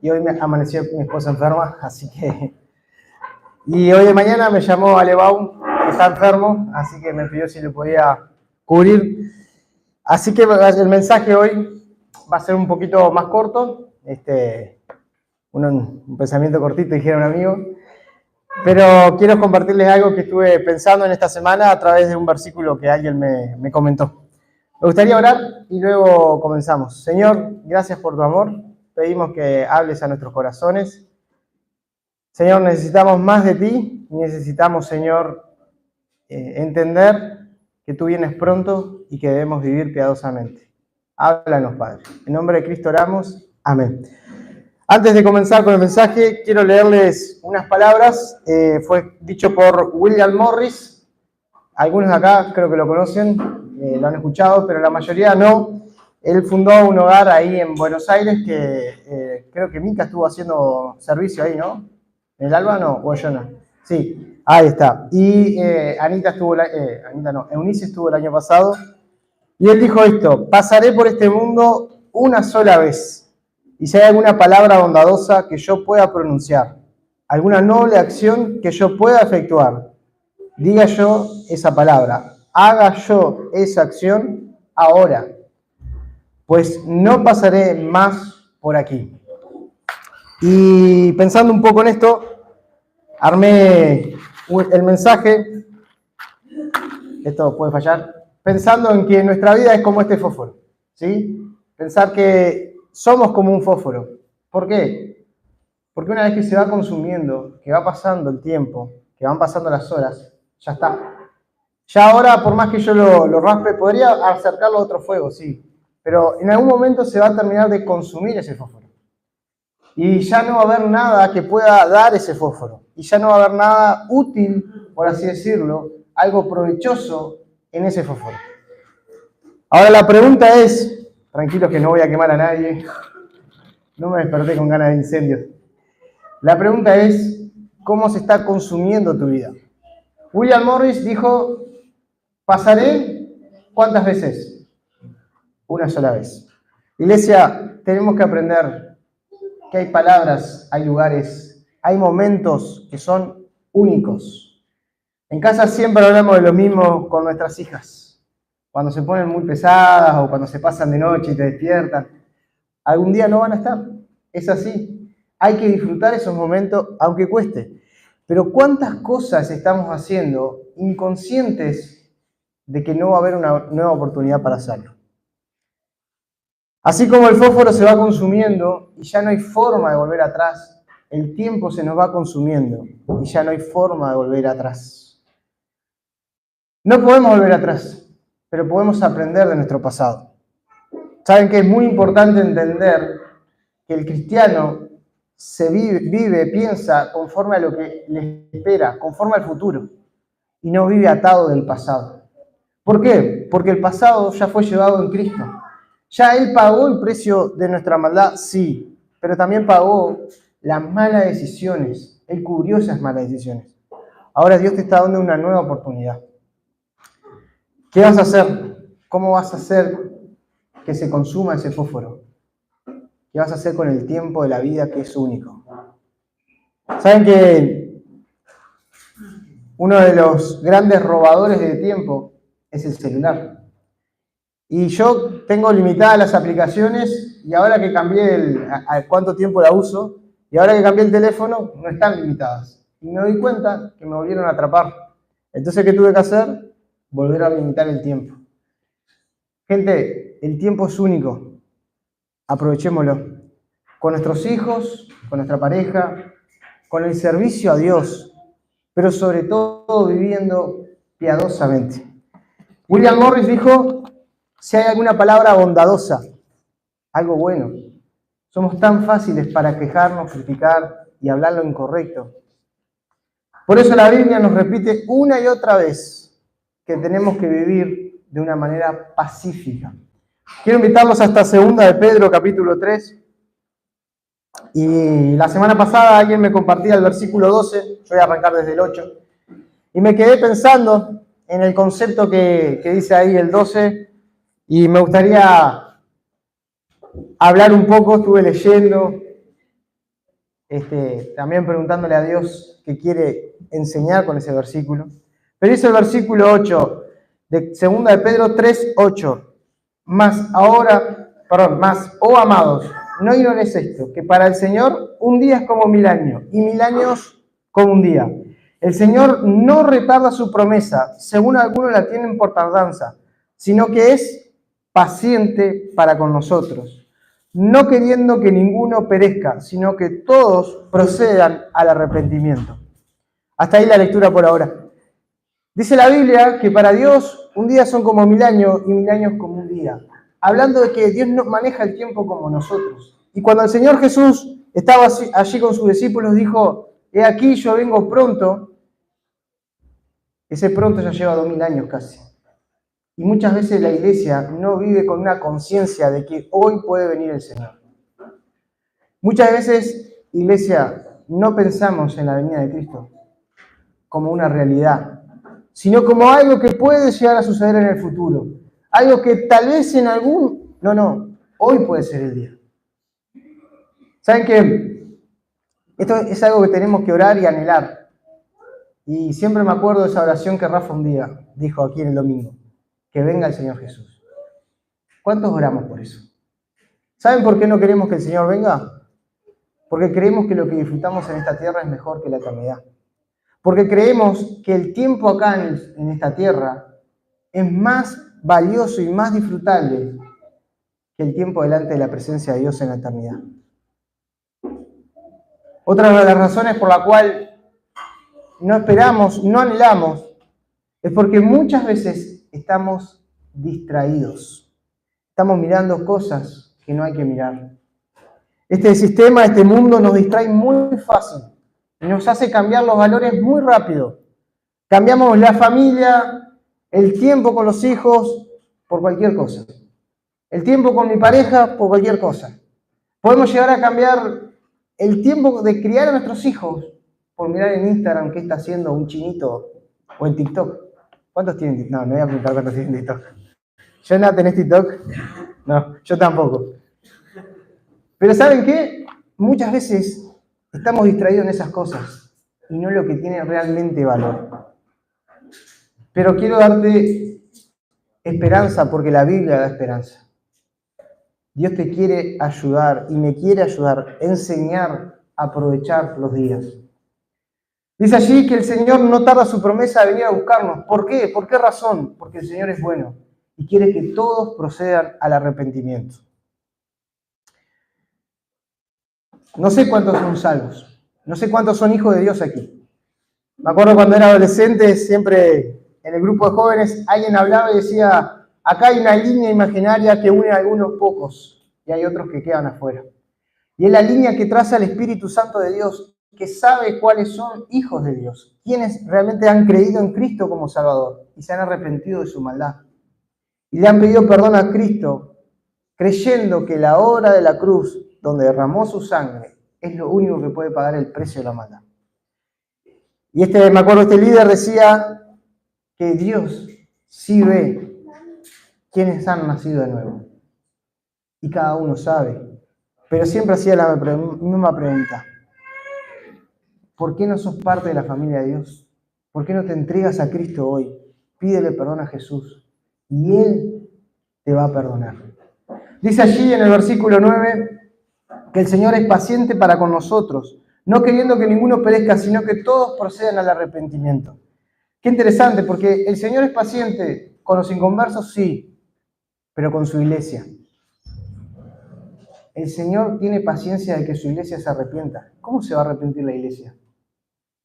y hoy me amaneció mi esposa enferma, así que... Y hoy de mañana me llamó Alebaum, que está enfermo, así que me pidió si le podía cubrir. Así que el mensaje hoy va a ser un poquito más corto, un pensamiento cortito, dijera un amigo, pero quiero compartirles algo que estuve pensando en esta semana a través de un versículo que alguien me comentó. Me gustaría orar y luego comenzamos. Señor, gracias por tu amor. Pedimos que hables a nuestros corazones. Señor, necesitamos más de ti y necesitamos, Señor, entender que tú vienes pronto y que debemos vivir piadosamente. Háblanos, Padre. En nombre de Cristo oramos. Amén. Antes de comenzar con el mensaje, quiero leerles unas palabras. Fue dicho por William Morris. Algunos de acá creo que lo conocen, lo han escuchado, pero la mayoría no. Él fundó un hogar ahí en Buenos Aires que creo que Mica estuvo haciendo servicio ahí, ¿no? ¿En el Alba no? ¿O yo no? Sí, ahí está. Y Eunice estuvo el año pasado. Y él dijo esto: pasaré por este mundo una sola vez. Y si hay alguna palabra bondadosa que yo pueda pronunciar, alguna noble acción que yo pueda efectuar, diga yo esa palabra, haga yo esa acción ahora, pues no pasaré más por aquí. Y pensando un poco en esto, armé el mensaje, esto puede fallar, pensando en que nuestra vida es como este fósforo, ¿sí? Pensar que somos como un fósforo. ¿Por qué? Porque una vez que se va consumiendo, que va pasando el tiempo, que van pasando las horas, ya está. Ya ahora, por más que yo lo raspe, podría acercarlo a otro fuego, sí, pero en algún momento se va a terminar de consumir ese fósforo. Y ya no va a haber nada que pueda dar ese fósforo. Y ya no va a haber nada útil, por así decirlo, algo provechoso en ese fósforo. Ahora la pregunta es, tranquilos que no voy a quemar a nadie, no me desperté con ganas de incendios. La pregunta es, ¿cómo se está consumiendo tu vida? William Morris dijo, pasaré, ¿cuántas veces? Una sola vez. Iglesia, tenemos que aprender que hay palabras, hay lugares, hay momentos que son únicos. En casa siempre hablamos de lo mismo con nuestras hijas. Cuando se ponen muy pesadas o cuando se pasan de noche y te despiertan, algún día no van a estar. Es así. Hay que disfrutar esos momentos, aunque cueste. Pero ¿cuántas cosas estamos haciendo inconscientes de que no va a haber una nueva oportunidad para hacerlo? Así como el fósforo se va consumiendo y ya no hay forma de volver atrás, el tiempo se nos va consumiendo y ya no hay forma de volver atrás. No podemos volver atrás, pero podemos aprender de nuestro pasado. Saben que es muy importante entender que el cristiano se vive, piensa conforme a lo que le espera, conforme al futuro, y no vive atado del pasado. ¿Por qué? Porque el pasado ya fue llevado en Cristo. Ya Él pagó el precio de nuestra maldad, sí, pero también pagó las malas decisiones. Él cubrió esas malas decisiones. Ahora Dios te está dando una nueva oportunidad. ¿Qué vas a hacer? ¿Cómo vas a hacer que se consuma ese fósforo? ¿Qué vas a hacer con el tiempo de la vida que es único? ¿Saben que uno de los grandes robadores de tiempo es el celular? Y yo tengo limitadas las aplicaciones y ahora que cambié a cuánto tiempo la uso, y ahora que cambié el teléfono, no están limitadas. Y me doy cuenta que me volvieron a atrapar. Entonces, ¿qué tuve que hacer? Volver a limitar el tiempo. Gente, el tiempo es único. Aprovechémoslo. Con nuestros hijos, con nuestra pareja, con el servicio a Dios, pero sobre todo viviendo piadosamente. William Morris dijo, si hay alguna palabra bondadosa, algo bueno, somos tan fáciles para quejarnos, criticar y hablar lo incorrecto. Por eso la Biblia nos repite una y otra vez que tenemos que vivir de una manera pacífica. Quiero invitarlos a esta segunda de Pedro, capítulo 3. Y la semana pasada alguien me compartía el versículo 12, yo voy a arrancar desde el 8, y me quedé pensando en el concepto que dice ahí el 12, y me gustaría hablar un poco, estuve leyendo, también preguntándole a Dios qué quiere enseñar con ese versículo. Pero dice el versículo 8 de 2 de Pedro 3:8. Más, oh amados, no ignoréis esto, que para el Señor un día es como 1000 años, y 1000 años como un día. El Señor no retarda su promesa, según algunos la tienen por tardanza, sino que es paciente para con nosotros, no queriendo que ninguno perezca, sino que todos procedan al arrepentimiento. Hasta ahí la lectura por ahora. Dice la Biblia que para Dios un día son como 1000 años y 1000 años como un día. Hablando de que Dios no maneja el tiempo como nosotros. Y cuando el Señor Jesús estaba allí con sus discípulos, dijo, he aquí yo vengo pronto. Ese pronto ya lleva 2000 años casi. Y muchas veces la iglesia no vive con una conciencia de que hoy puede venir el Señor. Muchas veces, iglesia, no pensamos en la venida de Cristo como una realidad, sino como algo que puede llegar a suceder en el futuro. Algo que tal vez en algún... No, hoy puede ser el día. ¿Saben qué? Esto es algo que tenemos que orar y anhelar. Y siempre me acuerdo de esa oración que Rafa un día dijo aquí en el domingo. Que venga el Señor Jesús. ¿Cuántos oramos por eso? ¿Saben por qué no queremos que el Señor venga? Porque creemos que lo que disfrutamos en esta tierra es mejor que la eternidad. Porque creemos que el tiempo acá en esta tierra es más valioso y más disfrutable que el tiempo delante de la presencia de Dios en la eternidad. Otra de las razones por la cual no esperamos, no anhelamos, es porque muchas veces estamos distraídos. Estamos mirando cosas que no hay que mirar. Este sistema, este mundo nos distrae muy fácil y nos hace cambiar los valores muy rápido. Cambiamos la familia, el tiempo con los hijos, por cualquier cosa. El tiempo con mi pareja, por cualquier cosa. Podemos llegar a cambiar el tiempo de criar a nuestros hijos por mirar en Instagram qué está haciendo un chinito o en TikTok. ¿Cuántos tienen TikTok? No voy a preguntar cuántos tienen TikTok. ¿Jonah, tenés TikTok? No, yo tampoco. Pero ¿saben qué? Muchas veces estamos distraídos en esas cosas y no lo que tiene realmente valor. Pero quiero darte esperanza porque la Biblia da esperanza. Dios te quiere ayudar y me quiere ayudar, enseñar a aprovechar los días. Dice allí que el Señor no tarda su promesa de venir a buscarnos. ¿Por qué? ¿Por qué razón? Porque el Señor es bueno y quiere que todos procedan al arrepentimiento. No sé cuántos son salvos, no sé cuántos son hijos de Dios aquí. Me acuerdo cuando era adolescente, siempre en el grupo de jóvenes alguien hablaba y decía, acá hay una línea imaginaria que une a algunos pocos y hay otros que quedan afuera. Y es la línea que traza el Espíritu Santo de Dios, que sabe cuáles son hijos de Dios, quienes realmente han creído en Cristo como Salvador y se han arrepentido de su maldad. Y le han pedido perdón a Cristo, creyendo que la obra de la cruz, donde derramó su sangre, es lo único que puede pagar el precio de la maldad. Y me acuerdo, este líder decía que Dios sí ve quienes han nacido de nuevo. Y cada uno sabe. Pero siempre hacía la misma pregunta. ¿Por qué no sos parte de la familia de Dios? ¿Por qué no te entregas a Cristo hoy? Pídele perdón a Jesús y Él te va a perdonar. Dice allí en el versículo 9 que el Señor es paciente para con nosotros, no queriendo que ninguno perezca, sino que todos procedan al arrepentimiento. Qué interesante, porque el Señor es paciente con los inconversos, sí, pero con su iglesia. El Señor tiene paciencia de que su iglesia se arrepienta. ¿Cómo se va a arrepentir la iglesia?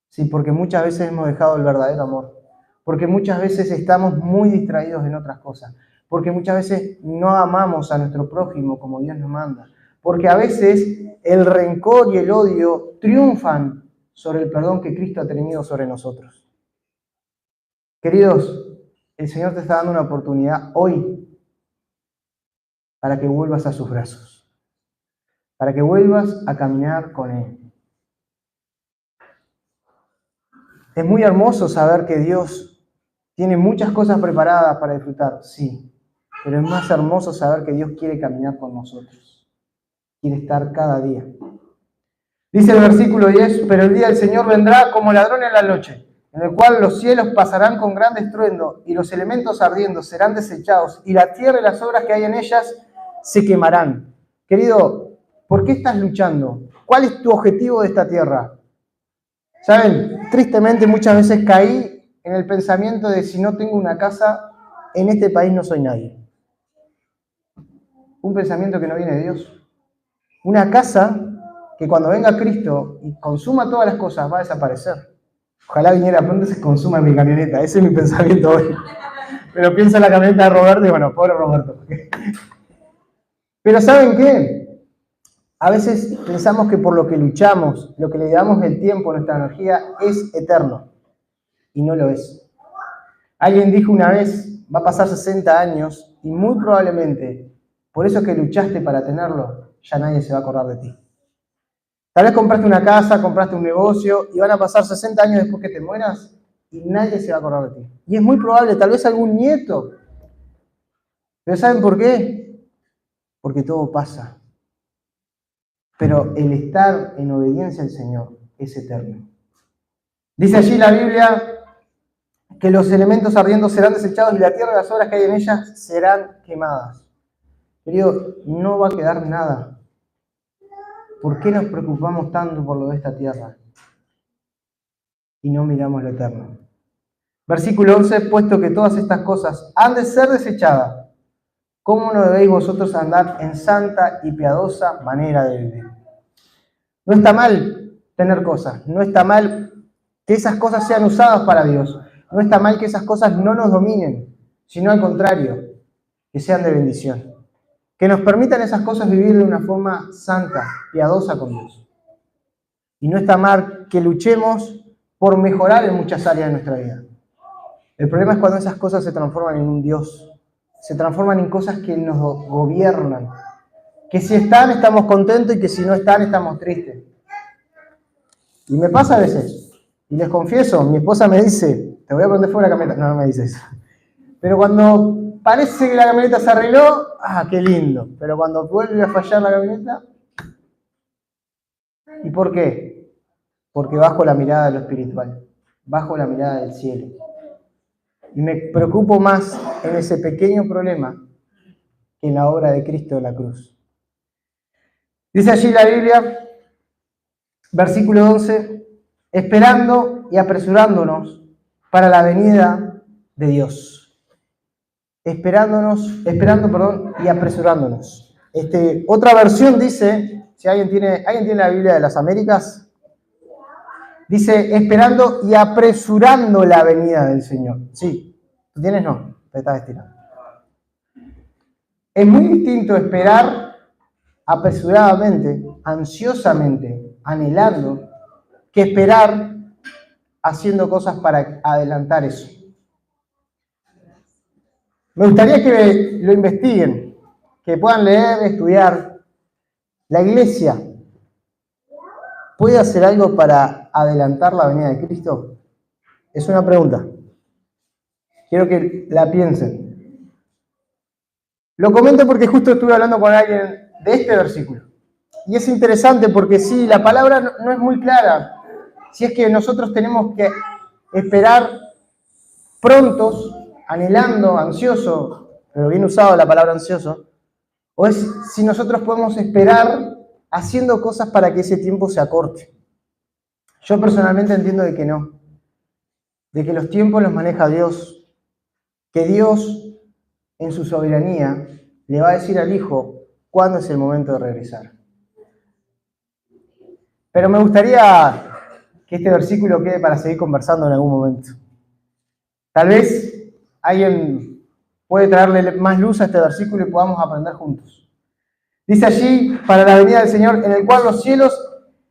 Sí, porque muchas veces hemos dejado el verdadero amor, porque muchas veces estamos muy distraídos en otras cosas, porque muchas veces no amamos a nuestro prójimo como Dios nos manda, porque a veces el rencor y el odio triunfan sobre el perdón que Cristo ha tenido sobre nosotros. Queridos, el Señor te está dando una oportunidad hoy para que vuelvas a sus brazos, para que vuelvas a caminar con Él. Es muy hermoso saber que Dios tiene muchas cosas preparadas para disfrutar, sí, pero es más hermoso saber que Dios quiere caminar con nosotros. quiere estar cada día. Dice el versículo 10, pero el día del Señor vendrá como ladrón en la noche, en el cual los cielos pasarán con gran estruendo, y los elementos ardiendo serán desechados, y la tierra y las obras que hay en ellas se quemarán. Querido, ¿por qué estás luchando? ¿Cuál es tu objetivo de esta tierra? Saben, tristemente muchas veces caí en el pensamiento de si no tengo una casa, en este país no soy nadie. Un pensamiento que no viene de Dios. Una casa que cuando venga Cristo y consuma todas las cosas va a desaparecer. Ojalá viniera pronto y se consuma mi camioneta. Ese es mi pensamiento hoy. Pero piensa en la camioneta de Roberto y bueno, pobre Roberto. Pero ¿saben qué? A veces pensamos que por lo que luchamos, lo que le damos el tiempo, nuestra energía, es eterno. Y no lo es. Alguien dijo una vez, va a pasar 60 años y muy probablemente, por eso que luchaste para tenerlo, ya nadie se va a acordar de ti. Tal vez compraste una casa, compraste un negocio y van a pasar 60 años después que te mueras y nadie se va a acordar de ti. Y es muy probable, tal vez algún nieto. Pero ¿saben por qué? Porque todo pasa. Pero el estar en obediencia al Señor es eterno. Dice allí la Biblia que los elementos ardiendo serán desechados y la tierra y las obras que hay en ellas serán quemadas. Querido, no va a quedar nada. ¿Por qué nos preocupamos tanto por lo de esta tierra y no miramos lo eterno? Versículo 11, puesto que todas estas cosas han de ser desechadas, ¿cómo no debéis vosotros andar en santa y piadosa manera de vivir? No está mal tener cosas, no está mal que esas cosas sean usadas para Dios, no está mal que esas cosas no nos dominen, sino al contrario, que sean de bendición. Que nos permitan esas cosas vivir de una forma santa, piadosa con Dios. Y no está mal que luchemos por mejorar en muchas áreas de nuestra vida. El problema es cuando esas cosas se transforman en un Dios, se transforman en cosas que nos gobiernan, que si están estamos contentos y que si no están estamos tristes. Y me pasa a veces, y les confieso, mi esposa me dice, te voy a prender fuego la camioneta. No, no me dice eso. Pero cuando parece que la camioneta se arregló, qué lindo. Pero cuando vuelve a fallar la camioneta, ¿y por qué? Porque bajo la mirada de lo espiritual, bajo la mirada del cielo. Y me preocupo más en ese pequeño problema que en la obra de Cristo en la cruz. Dice allí la Biblia, versículo 11, esperando y apresurándonos para la venida de Dios. Esperando y apresurándonos. Otra versión dice, si alguien tiene la Biblia de las Américas, dice esperando y apresurando la venida del Señor. Sí, ¿tú tienes? No, te estás estirando. Es muy distinto esperar apresuradamente, ansiosamente, anhelando, que esperar haciendo cosas para adelantar eso. Me gustaría que lo investiguen, que puedan leer, estudiar. ¿La iglesia puede hacer algo para adelantar la venida de Cristo? Es una pregunta. Quiero que la piensen. Lo comento porque justo estuve hablando con alguien de este versículo. Y es interesante porque sí, la palabra no es muy clara. Si es que nosotros tenemos que esperar prontos, anhelando, ansioso, pero bien usado la palabra ansioso, o es si nosotros podemos esperar haciendo cosas para que ese tiempo se acorte. Yo personalmente entiendo de que no, de que los tiempos los maneja Dios, que Dios en su soberanía le va a decir al Hijo cuándo es el momento de regresar. Pero me gustaría que este versículo quede para seguir conversando en algún momento. Tal vez alguien puede traerle más luz a este versículo y podamos aprender juntos. Dice allí, para la venida del Señor, en el cual los cielos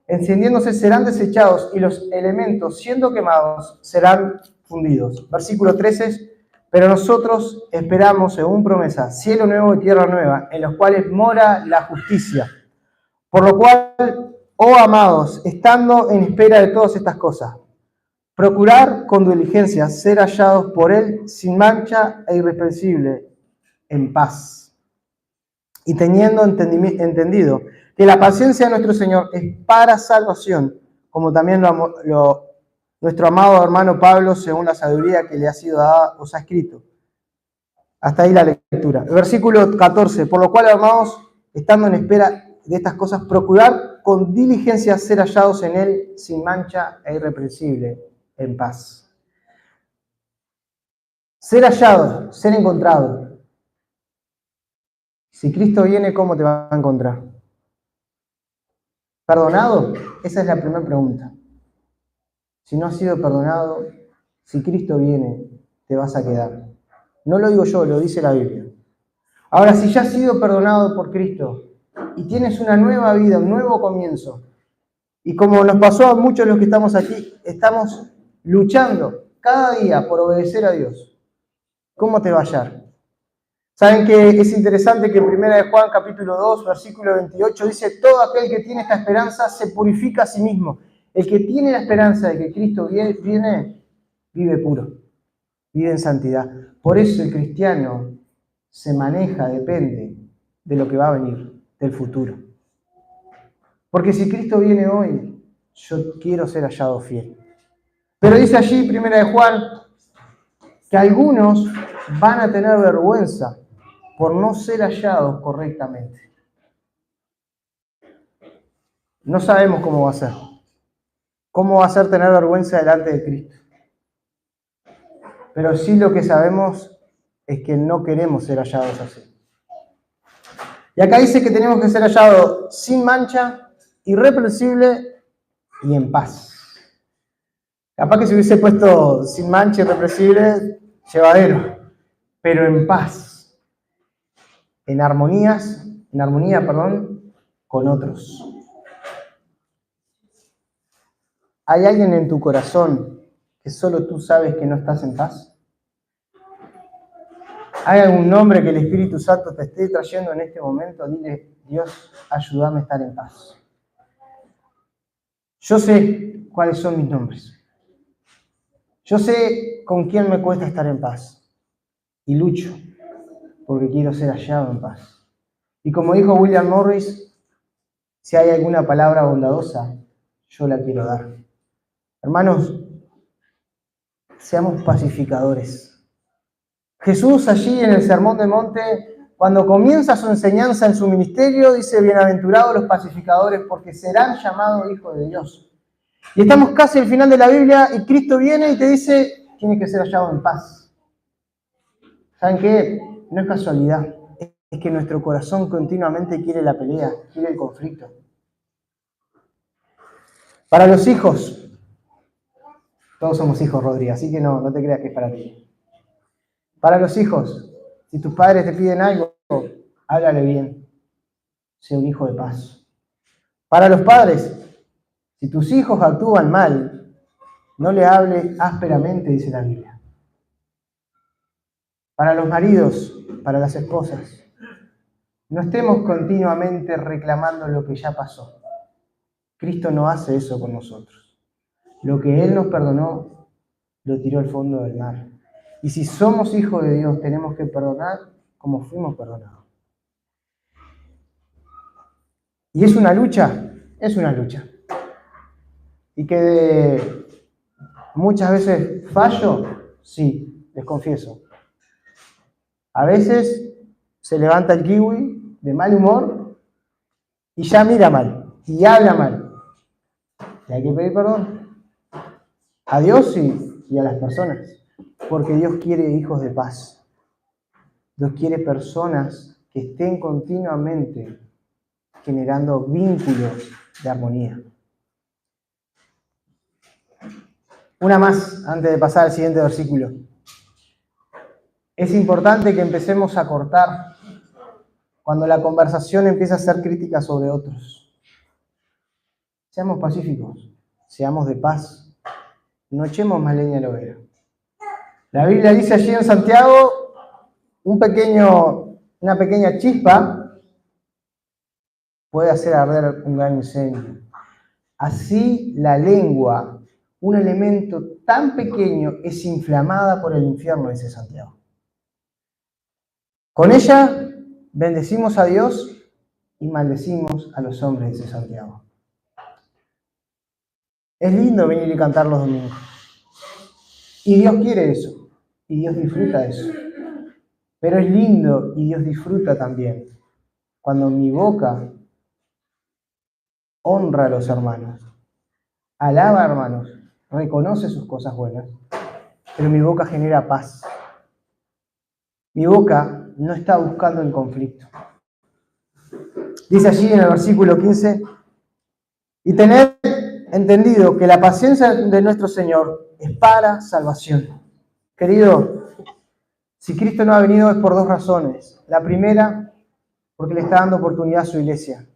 encendiéndose serán desechados y los elementos siendo quemados serán fundidos. Versículo 13, pero nosotros esperamos según promesa, cielo nuevo y tierra nueva, en los cuales mora la justicia. Por lo cual, oh amados, estando en espera de todas estas cosas, procurar con diligencia ser hallados por Él sin mancha e irreprensible, en paz. Y teniendo entendido que la paciencia de nuestro Señor es para salvación, como también nuestro amado hermano Pablo, según la sabiduría que le ha sido dada, os ha escrito. Hasta ahí la lectura. El versículo 14, por lo cual, hermanos, estando en espera de estas cosas, procurar con diligencia ser hallados en Él sin mancha e irreprensible, en paz. Ser hallado, ser encontrado. Si Cristo viene, ¿cómo te va a encontrar? ¿Perdonado? Esa es la primera pregunta. Si no has sido perdonado, si Cristo viene, te vas a quedar. No lo digo yo, lo dice la Biblia. Ahora, si ya has sido perdonado por Cristo y tienes una nueva vida, un nuevo comienzo, y como nos pasó a muchos de los que estamos aquí, estamos luchando cada día por obedecer a Dios, ¿cómo te va a hallar? Saben que es interesante que en 1 de Juan capítulo 2, versículo 28 dice: todo aquel que tiene esta esperanza se purifica a sí mismo. El que tiene la esperanza de que Cristo viene, vive puro, vive en santidad. Por eso el cristiano se maneja, depende de lo que va a venir, del futuro. Porque si Cristo viene hoy, yo quiero ser hallado fiel. Pero dice allí, 1 de Juan, que algunos van a tener vergüenza por no ser hallados correctamente. No sabemos cómo va a ser. ¿Cómo va a ser tener vergüenza delante de Cristo? Pero sí lo que sabemos es que no queremos ser hallados así. Y acá dice que tenemos que ser hallados sin mancha, irreprensible y en paz. Capaz que se hubiese puesto sin mancha, irreprensible, llevadero, pero en paz, en armonía, con otros. ¿Hay alguien en tu corazón que solo tú sabes que no estás en paz? ¿Hay algún nombre que el Espíritu Santo te esté trayendo en este momento? Dile: Dios, ayúdame a estar en paz. Yo sé cuáles son mis nombres. Yo sé con quién me cuesta estar en paz. Y lucho porque quiero ser hallado en paz. Y como dijo William Morris, si hay alguna palabra bondadosa, yo la quiero dar. Hermanos, seamos pacificadores. Jesús allí en el Sermón del Monte, cuando comienza su enseñanza en su ministerio, dice: bienaventurados los pacificadores, porque serán llamados hijos de Dios. Y estamos casi al final de la Biblia y Cristo viene y te dice: tienes que ser hallado en paz. ¿Saben qué? No es casualidad, es que nuestro corazón continuamente quiere la pelea, quiere el conflicto. Para los hijos, todos somos hijos, Rodri, así que no te creas que es para ti. Para los hijos, si tus padres te piden algo, háblale bien, sé un hijo de paz. Para los padres, si tus hijos actúan mal, no le hable ásperamente, dice la Biblia. Para los maridos, para las esposas, no estemos continuamente reclamando lo que ya pasó. Cristo no hace eso con nosotros. Lo que Él nos perdonó, lo tiró al fondo del mar. Y si somos hijos de Dios, tenemos que perdonar como fuimos perdonados. ¿Y es una lucha? Es una lucha. Y que muchas veces fallo, sí, les confieso. A veces se levanta el kiwi de mal humor y ya mira mal y habla mal. Y hay que pedir perdón a Dios y a las personas, porque Dios quiere hijos de paz. Dios quiere personas que estén continuamente generando vínculos de armonía. Una más antes de pasar al siguiente versículo. Es importante que empecemos a cortar cuando la conversación empieza a ser crítica sobre otros. Seamos pacíficos, seamos de paz, no echemos más leña al hoguera. La Biblia dice allí en Santiago, una pequeña chispa puede hacer arder un gran incendio. Así la lengua, un elemento tan pequeño, es inflamada por el infierno, dice Santiago. Con ella bendecimos a Dios y maldecimos a los hombres, dice Santiago. Es lindo venir y cantar los domingos. Y Dios quiere eso. Y Dios disfruta eso. Pero es lindo y Dios disfruta también cuando mi boca honra a los hermanos, alaba a hermanos, reconoce sus cosas buenas, pero mi boca genera paz. Mi boca no está buscando el conflicto. Dice allí en el versículo 15, y tened entendido que la paciencia de nuestro Señor es para salvación. Querido, si Cristo no ha venido es por dos razones. La primera, porque le está dando oportunidad a su iglesia,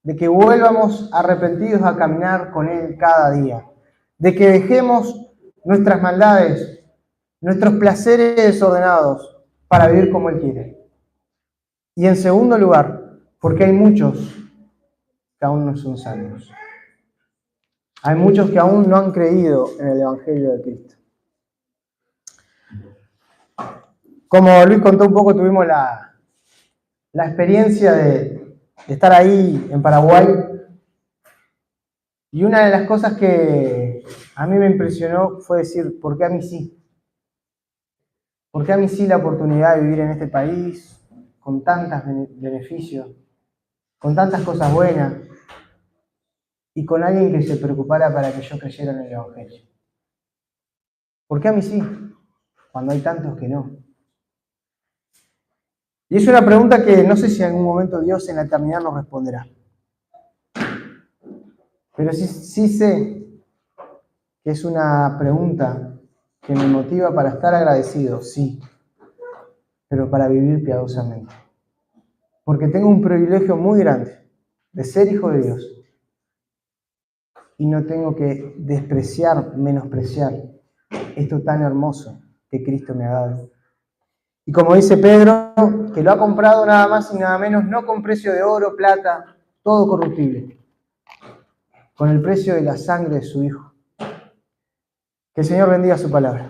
de que vuelvamos arrepentidos a caminar con Él cada día, de que dejemos nuestras maldades, nuestros placeres desordenados para vivir como Él quiere. Y en segundo lugar, porque hay muchos que aún no son salvos. Hay muchos que aún no han creído en el Evangelio de Cristo. Como Luis contó un poco, tuvimos la experiencia de estar ahí en Paraguay. Y una de las cosas que a mí me impresionó fue decir, ¿por qué a mí sí? ¿Por qué a mí sí la oportunidad de vivir en este país con tantos beneficios, con tantas cosas buenas y con alguien que se preocupara para que yo creyera en el Evangelio? ¿Por qué a mí sí? Cuando hay tantos que no. Y es una pregunta que no sé si en algún momento Dios en la eternidad nos responderá. Pero sí sé que es una pregunta que me motiva para estar agradecido, sí, pero para vivir piadosamente. Porque tengo un privilegio muy grande de ser hijo de Dios. Y no tengo que despreciar, menospreciar esto tan hermoso que Cristo me ha dado. Y como dice Pedro, que lo ha comprado nada más y nada menos, no con precio de oro, plata, todo corruptible, con el precio de la sangre de su Hijo. Que el Señor bendiga su palabra.